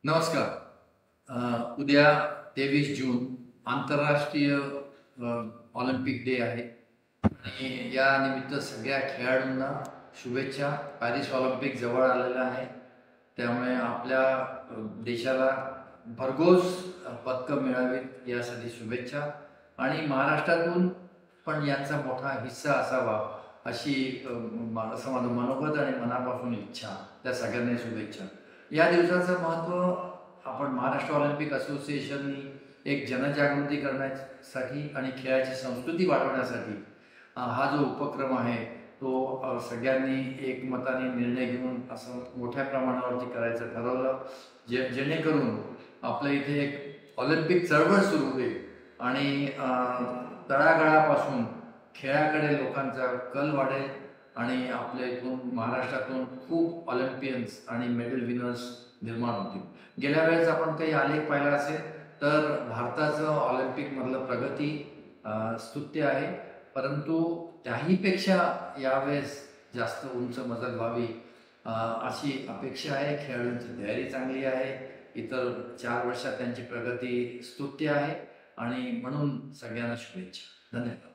नमस्कार. उद्या 23 जून आंतरराष्ट्रीय ऑलिम्पिक डे आहे आणि या निमित्त सगळ्या खेळाडूंना शुभेच्छा. पॅरिस ऑलिम्पिक जवळ आलेलं आहे, त्यामुळे आपल्या देशाला भरघोस पदकं मिळावीत यासाठी शुभेच्छा. आणि महाराष्ट्रातून पण यांचा मोठा हिस्सा असावा अशी असं माझं मनोगत आणि मनापासून इच्छा. त्या सगळ्यांना शुभेच्छा. या दिवसाचं महत्त्व आपण महाराष्ट्र ऑलिम्पिक असोसिएशननी एक जनजागृती करण्यासाठी आणि खेळाची संस्कृती वाढवण्यासाठी हा जो उपक्रम आहे तो सगळ्यांनी एकमताने निर्णय घेऊन असं मोठ्या प्रमाणावरती करायचं ठरवलं, जेणेकरून आपल्या इथे एक ऑलिम्पिक चळवळ सुरू होईल आणि तळागाळापासून खेळाकडे लोकांचा कल वाढेल आणि आपल्या इथून महाराष्ट्रातून खूप ऑलिम्पियन्स आणि मेडल विनर्स निर्माण होतील. गेल्या वेळेस आपण काही आलेख पाहिला असेल तर भारताचं ऑलिम्पिकमधलं प्रगती स्तुत्य आहे, परंतु त्याहीपेक्षा यावेळेस जास्त उंच मजल व्हावी अशी अपेक्षा आहे. खेळाडूंची तयारी चांगली आहे, इतर 4 वर्षात त्यांची प्रगती स्तुत्य आहे आणि म्हणून सगळ्यांना शुभेच्छा. धन्यवाद.